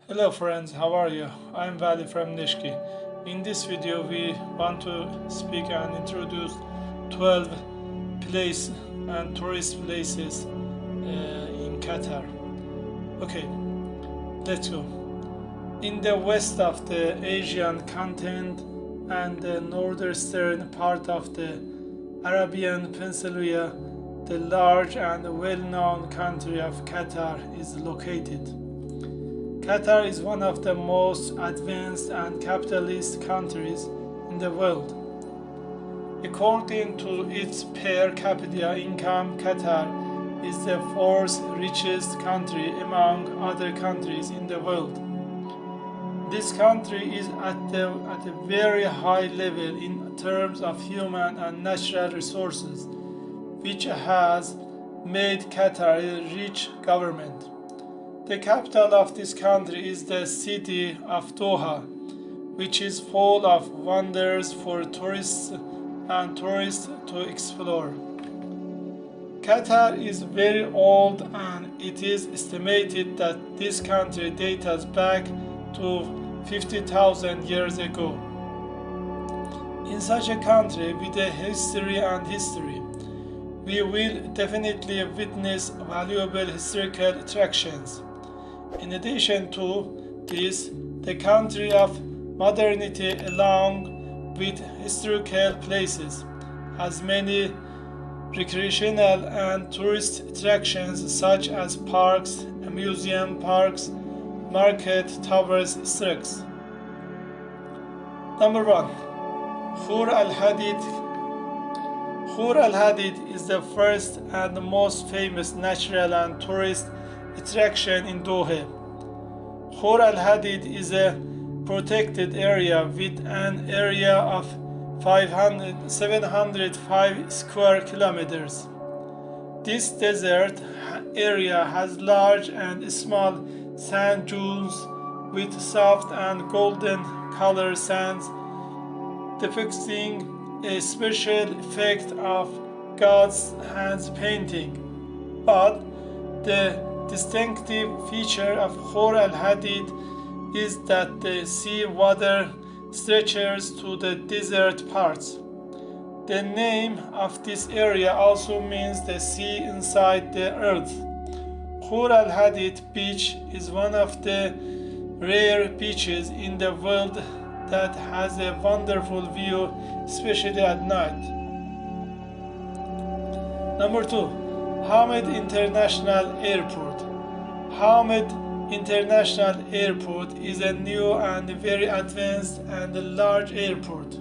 Hello friends, how are you? I'm Vali from Nishki. In this video we want to speak and introduce 12 place and tourist places in Qatar. Okay, let's go. In the west of the Asian continent and the northeastern part of the Arabian Peninsula, the large and well-known country of Qatar is located. Qatar is one of the most advanced and capitalist countries in the world. According to its per capita income, Qatar is the fourth richest country among other countries in the world. This country is at a very high level in terms of human and natural resources, which has made Qatar a rich government. The capital of this country is the city of Doha, which is full of wonders for tourists to explore. Qatar is very old and it is estimated that this country dates back to 50,000 years ago. In such a country with a history, we will definitely witness valuable historical attractions. In addition to this, the country of modernity, along with historical places, has many recreational and tourist attractions such as parks, amusement parks, market, towers, streets. Number 1. Khur al-Hadith. Khur al-Hadith is the first and most famous natural and tourist attraction in Doha. Khur al-Hadith is a protected area with an area of 705 square kilometers. This desert area has large and small sand dunes with soft and golden color sands depicting a special effect of God's hands painting. But the distinctive feature of Khur al-Hadith is that the sea water stretches to the desert parts. The name of this area also means the sea inside the earth. Khur al-Hadith beach is one of the rare beaches in the world that has a wonderful view, especially at night. Number 2. Hamad International Airport. Hamad International Airport is a new and very advanced and large airport.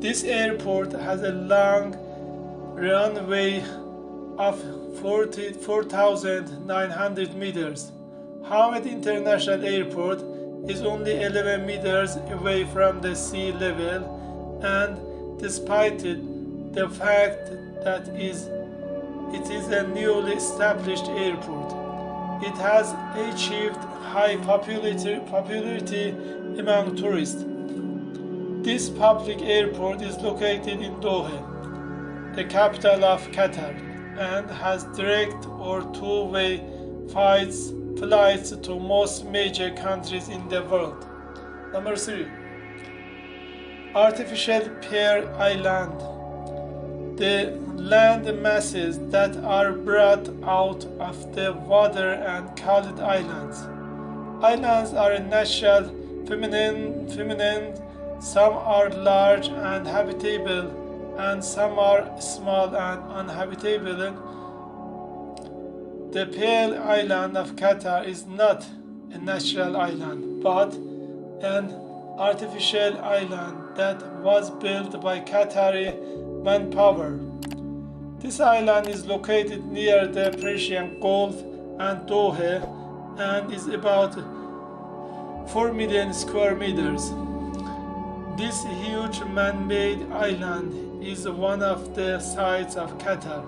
This airport has a long runway of 4,900 meters. Hamad International Airport is only 11 meters away from the sea level, and despite the fact that it is a newly established airport, it has achieved high popularity among tourists. This public airport is located in Doha, the capital of Qatar, and has direct or two-way flights to most major countries in the world. Number 3. Artificial Pearl Island. The land masses that are brought out of the water and called islands. Islands are natural, feminine. Some are large and habitable, and some are small and uninhabitable. The Pearl Island of Qatar is not a natural island, but an artificial island that was built by Qatari manpower. This island is located near the Persian Gulf and Doha and is about 4 million square meters. This huge man-made island is one of the sites of Qatar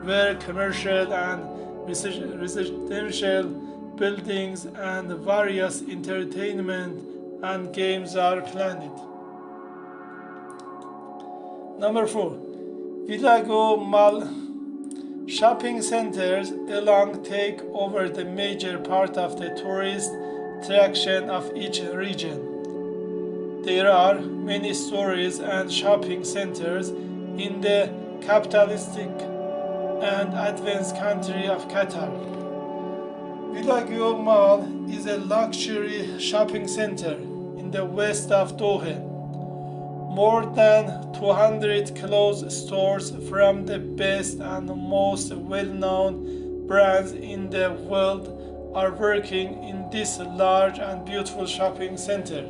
where commercial and residential buildings and various entertainment and games are planned. Number 4. Villago Mall. Shopping centers along take over the major part of the tourist attraction of each region. There are many stores and shopping centers in the capitalistic and advanced country of Qatar. Villa Mall is a luxury shopping center in the west of Doha. More than 200 clothes stores from the best and most well-known brands in the world are working in this large and beautiful shopping center.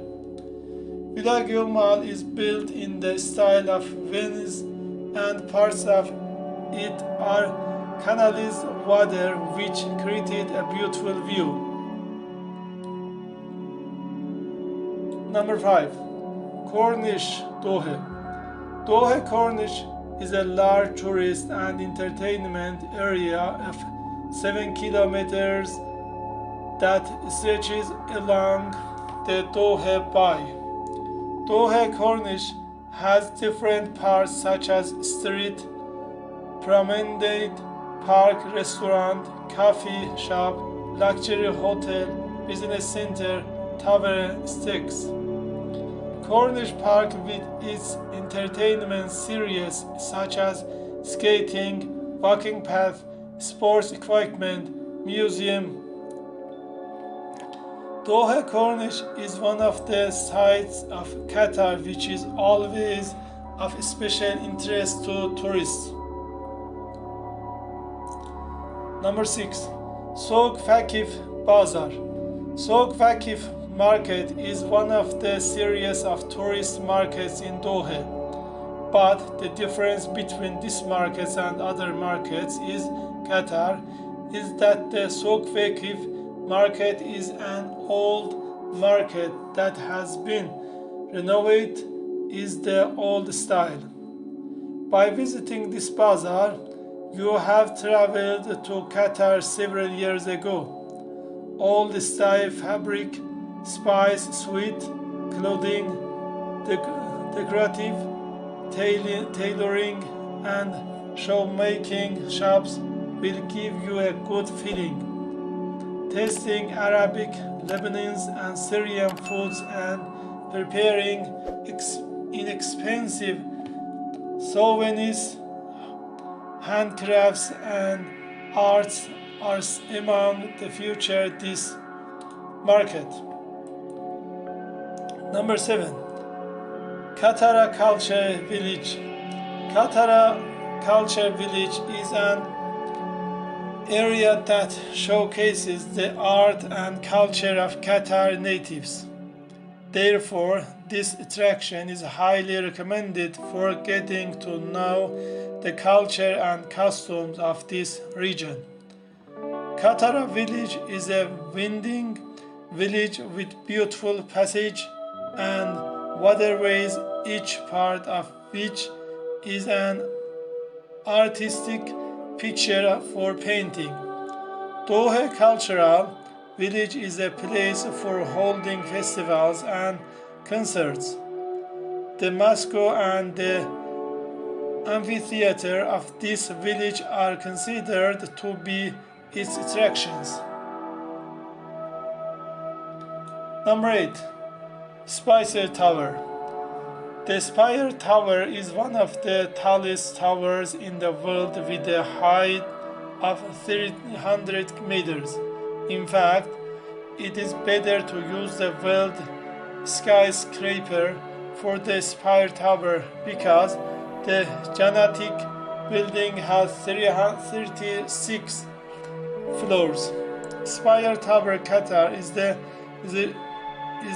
Villa Mall is built in the style of Venice, and parts of it are canalized water which created a beautiful view. Number 5. Cornish, Doha. Doha Cornish is a large tourist and entertainment area of 7 kilometers that stretches along the Doha Bay. Doha Cornish has different parts such as street, promenade, park, restaurant, coffee shop, luxury hotel, business center, tower, sticks. Cornish Park with its entertainment series such as skating, walking path, sports equipment, museum. Doha Cornish is one of the sites of Qatar which is always of special interest to tourists. Number 6. Souk Waqif Bazaar. Souk Waqif Market is one of the series of tourist markets in Doha. But the difference between this market and other markets in Qatar is that the Souk Waqif Market is an old market that has been renovated in the old style. By visiting this bazaar, you have traveled to Qatar several years ago. Old style fabric, spice, sweet clothing, decorative tailoring, and show-making shops will give you a good feeling. Tasting Arabic, Lebanese, and Syrian foods and preparing inexpensive souvenirs, handcrafts, and arts are among the future this market. Number 7. Katara Culture Village. Katara Culture Village is an area that showcases the art and culture of Qatar natives. Therefore, this attraction is highly recommended for getting to know the culture and customs of this region. Katara Village is a winding village with beautiful passage and waterways, each part of which is an artistic picture for painting. Doha Cultural Village is a place for holding festivals and concerts. The mosque and the amphitheater of this village are considered to be its attractions. Number 8. Spire Tower. The Spire Tower is one of the tallest towers in the world with a height of 300 meters. In fact, it is better to use the word skyscraper for the Spire Tower because the gigantic building has 336 floors. Spire Tower Qatar is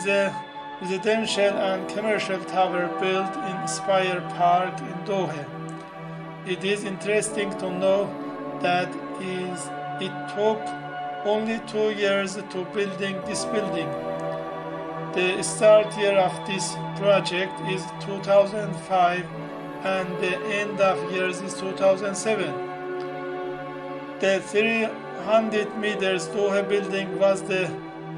a residential and commercial tower built in Spire Park in Doha. It is interesting to know that it took only 2 years to building this building. The start year of this project is 2005 and the end of years is 2007. The 300 meters Doha building was the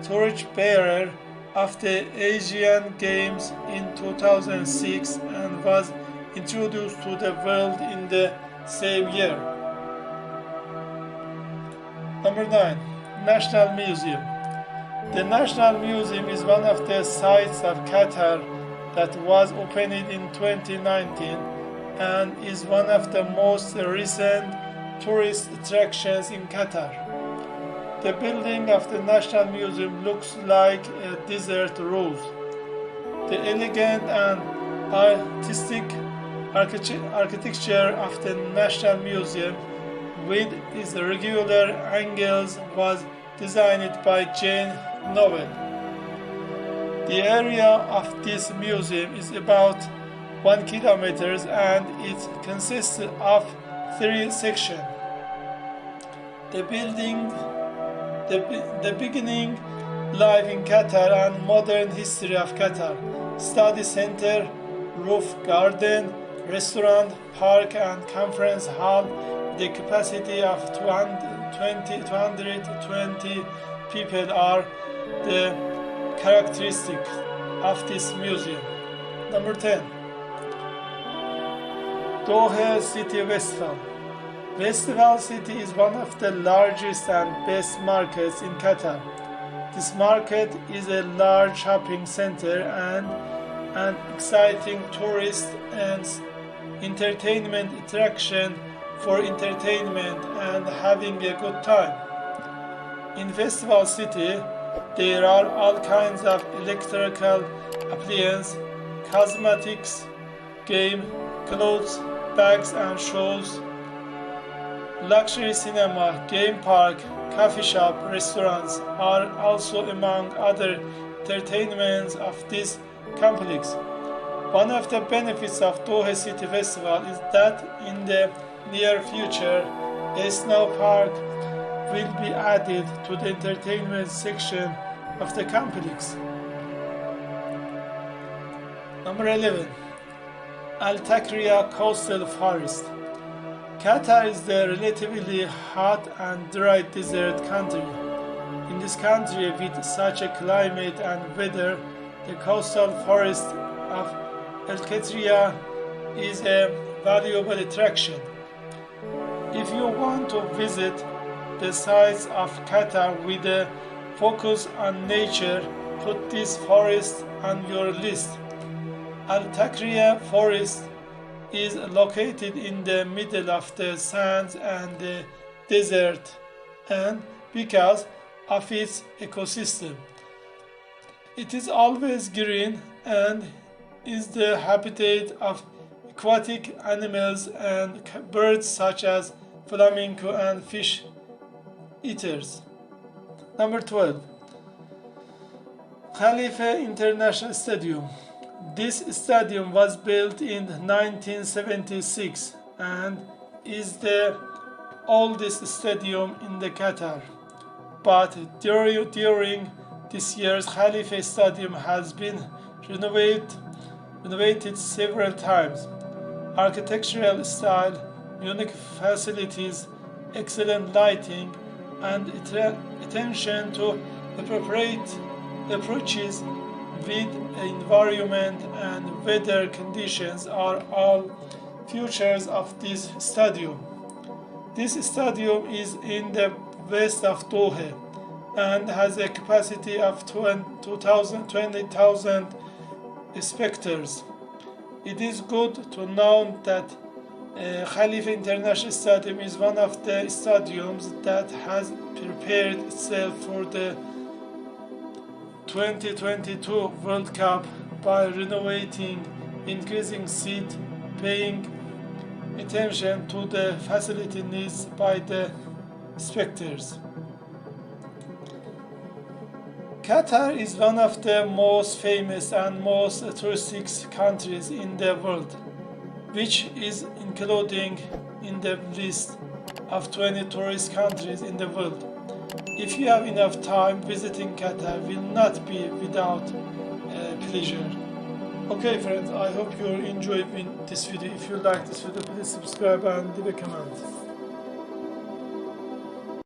torchbearer of the Asian Games in 2006 and was introduced to the world in the same year. Number 9. National Museum. The National Museum is one of the sites of Qatar that was opened in 2019 and is one of the most recent tourist attractions in Qatar. The building of the National Museum looks like a desert rose. The elegant and artistic architecture of the National Museum, with its regular angles, was designed by Jane Novel. The area of this museum is about 1 kilometer and it consists of 3 sections. The beginning, life in Qatar and modern history of Qatar, study center, roof garden, restaurant, park and conference hall. The capacity of 220 people are the characteristics of this museum. Number 10. Doha City Festival. Festival City is one of the largest and best markets in Qatar. This market is a large shopping center and an exciting tourist and entertainment attraction for entertainment and having a good time. In Festival City, there are all kinds of electrical appliances, cosmetics, game, clothes, bags and shows, luxury cinema, game park, coffee shop, restaurants are also among other entertainments of this complex. One of the benefits of Doha City Festival is that in the near future, a snow park will be added to the entertainment section of the complex. Number 11. Al-Takriya Coastal Forest. Qatar is the relatively hot and dry desert country. In this country with such a climate and weather, the coastal forest of Al-Takriya is a valuable attraction. If you want to visit the sites of Qatar with a focus on nature, put this forest on your list. Al-Takriya Forest is located in the middle of the sands and the desert, and because of its ecosystem, it is always green and is the habitat of aquatic animals and birds such as flamingo and fish eaters. Number 12. Khalifa International Stadium. This stadium was built in 1976 and is the oldest stadium in the Qatar. But during this year's Khalifa Stadium has been renovated several times. Architectural style, unique facilities, excellent lighting, and attention to appropriate approaches with environment and weather conditions are all features of this stadium. This stadium is in the west of Doha and has a capacity of 20,000 spectators. It is good to know that Khalifa International Stadium is one of the stadiums that has prepared itself for the 2022 World Cup by renovating, increasing seat, paying attention to the facility needs by the spectators. Qatar is one of the most famous and most touristic countries in the world, which is including in the list of 20 tourist countries in the world. If you have enough time, visiting Qatar will not be without pleasure. Okay friends, I hope you enjoyed this video. If you like this video, please subscribe and leave a comment.